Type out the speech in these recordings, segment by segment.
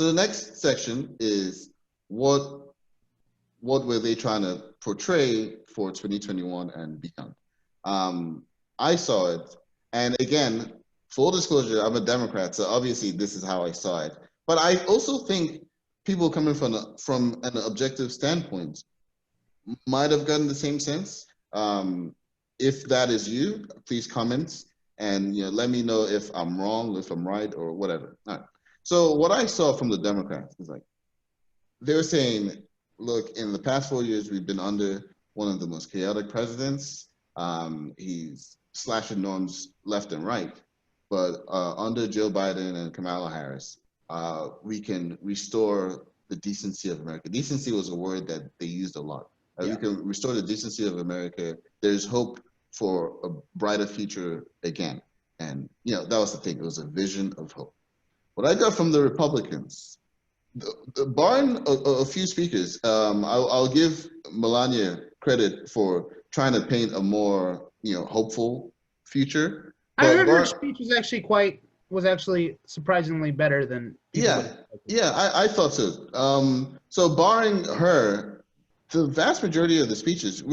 So the next section is what were they trying to portray for 2021 and beyond. I saw it, and again, full disclosure, I'm a Democrat, so obviously this is how I saw it. But I also think people coming from an objective standpoint might have gotten the same sense. If that is you, please comment and let me know if I'm wrong, if I'm right, or whatever. All right. So what I saw from the Democrats is like they're saying, look, in the past 4 years, we've been under one of the most chaotic presidents. He's slashing norms left and right. But under Joe Biden and Kamala Harris, we can restore the decency of America. Decency was a word that they used a lot. Yeah. We can restore the decency of America. There's hope for a brighter future again. And, that was the thing. It was a vision of hope. What I got from the Republicans, barring a few speakers, I'll give Melania credit for trying to paint a more, hopeful future. I remember her speech was actually surprisingly better than people. Yeah, I thought so. So barring her, the vast majority of the speeches,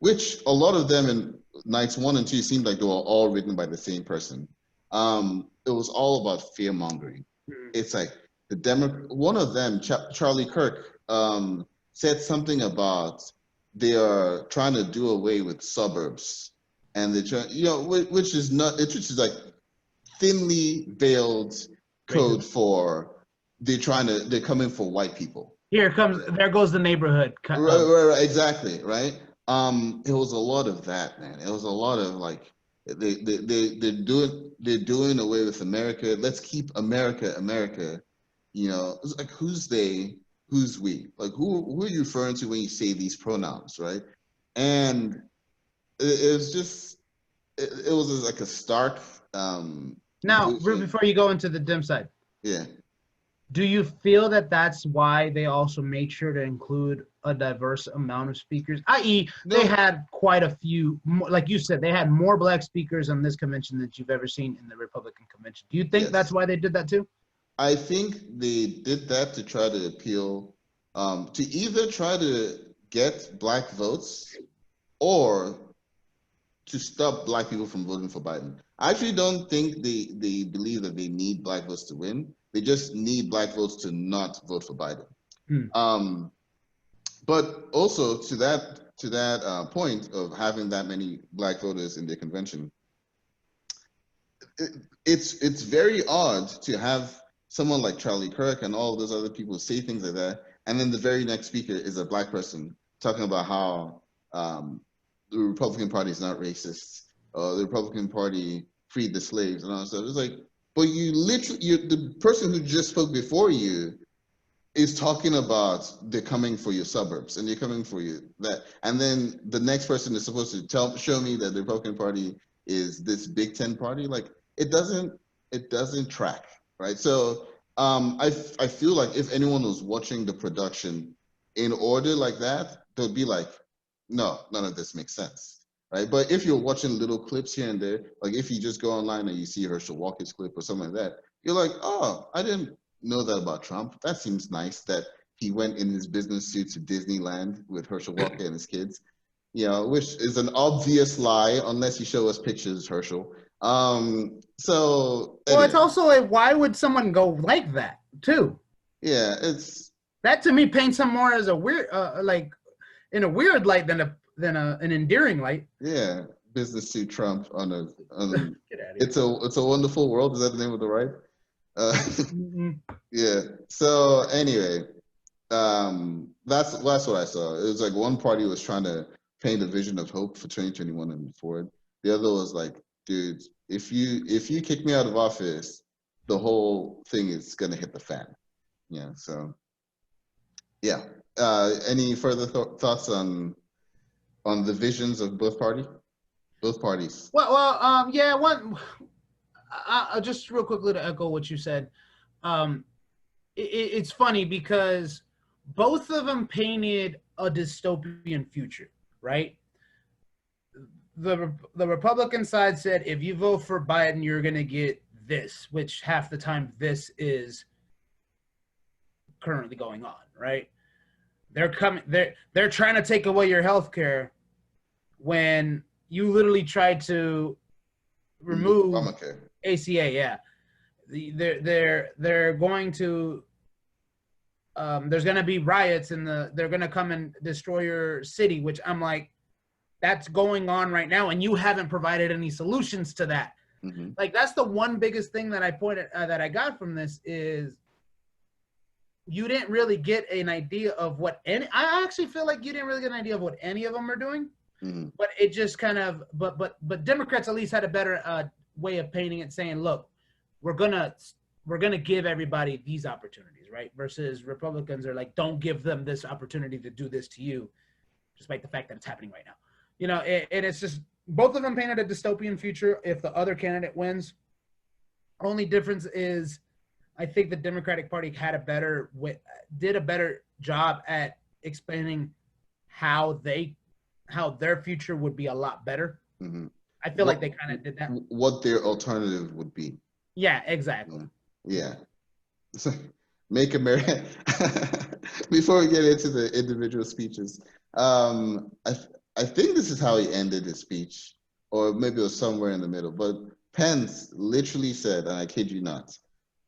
which a lot of them in nights 1 and 2 seemed like they were all written by the same person. It was all about fear mongering. Mm-hmm. It's like one of them, Charlie Kirk, said something about they are trying to do away with suburbs, and they try, which is like thinly veiled code for they're coming for white people. There goes the neighborhood. Right, exactly, right. It was a lot of that, man. It was a lot of like they're doing away with America. Let's keep America. It's like who's they, who's we? Like who are you referring to when you say these pronouns, right? And it was just it was like a stark. Now, before you go into the dim side, yeah. Do you feel that that's why they also made sure to include a diverse amount of speakers? I.e., they had quite a few, like you said, they had more Black speakers on this convention than you've ever seen in the Republican convention. Do you think that's why they did that too? I think they did that to try to appeal, to either try to get Black votes or to stop Black people from voting for Biden. I actually don't think they believe that they need Black votes to win. They just need Black votes to not vote for Biden. But also to that point of having that many Black voters in their convention, it's very odd to have someone like Charlie Kirk and all those other people say things like that, and then the very next speaker is a Black person talking about how the Republican Party is not racist, the Republican Party freed the slaves and all that stuff. It's like, but the person who just spoke before you is talking about they're coming for your suburbs and they're coming for you that, and then the next person is supposed to show me that the Republican Party is this Big Ten party. Like it doesn't track, right? So I feel like if anyone was watching the production in order like that, they'd be like, no, none of this makes sense. Right, but if you're watching little clips here and there, like if you just go online and you see Herschel Walker's clip or something like that, you're like, oh, I didn't know that about Trump. That seems nice that he went in his business suit to Disneyland with Herschel Walker and his kids, which is an obvious lie unless you show us pictures, Herschel. So well, it's also like, why would someone go like that too? Yeah, that to me paints him more as a weird, like in a weird light than an endearing light. Yeah, business suit Trump on a it's a wonderful world. Is that the name of the ride? Yeah. So anyway, that's what I saw. It was like one party was trying to paint a vision of hope for 2021 and forward. The other was like, dude, if you kick me out of office, the whole thing is gonna hit the fan. Yeah. So yeah. Any further thoughts on the visions of both parties? Well, yeah. Just real quickly to echo what you said. It's funny because both of them painted a dystopian future, right? The Republican side said if you vote for Biden, you're gonna get this, which half the time this is currently going on, right? They're trying to take away your health care when you literally tried to remove ACA. Yeah, they're going to there's going to be riots and they're going to come and destroy your city, which I'm like, that's going on right now, and you haven't provided any solutions to that. Mm-hmm. Like, that's the one biggest thing that I pointed that I got from this is you didn't really get an idea of what any. I actually feel like you didn't really get an idea of what any of them are doing. Mm-hmm. But it just kind of, but Democrats at least had a better way of painting it, saying, "Look, we're gonna give everybody these opportunities, right?" Versus Republicans are like, "Don't give them this opportunity to do this to you," despite the fact that it's happening right now. You know, and it's just both of them painted a dystopian future if the other candidate wins. Only difference is, I think the Democratic Party did a better job at explaining how their future would be a lot better. Mm-hmm. I feel like they kind of did that. What their alternative would be. Yeah, exactly. Yeah. Make America. Before we get into the individual speeches, I think this is how he ended his speech, or maybe it was somewhere in the middle. But Pence literally said, and I kid you not,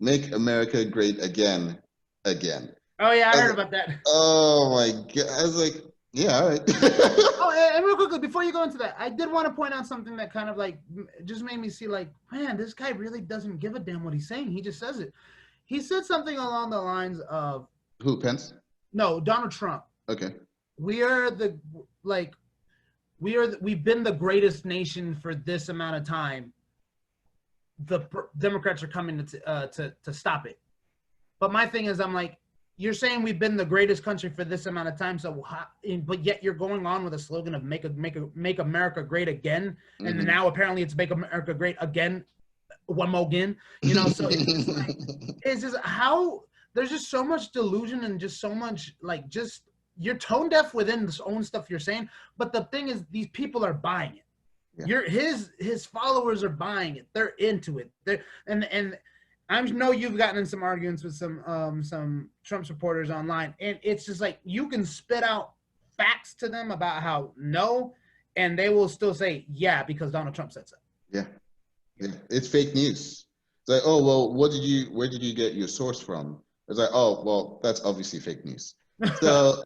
"Make America great again, again." Oh yeah, I heard about that. Oh my God! I was like, yeah, all right. Oh, and real quickly, before you go into that, I did want to point out something that kind of like just made me see, like, man, this guy really doesn't give a damn what he's saying. He just says it. He said something along the lines of, who, Pence? No, Donald Trump. Okay. We've been the greatest nation for this amount of time. The Democrats are coming to stop it. But my thing is, I'm like, you're saying we've been the greatest country for this amount of time, but yet you're going on with a slogan of make America great again, and Mm-hmm. now apparently it's make America great again, one more again. You know, so it's just how there's just so much delusion and just so much like just you're tone deaf within this own stuff you're saying. But the thing is, these people are buying it. Yeah. His followers are buying it. They're into it. And I know you've gotten in some arguments with some Trump supporters online, and it's just like you can spit out facts to them about how no, and they will still say yeah because Donald Trump said so. Yeah, it's fake news. It's like, oh well, where did you get your source from? It's like, oh well, that's obviously fake news. So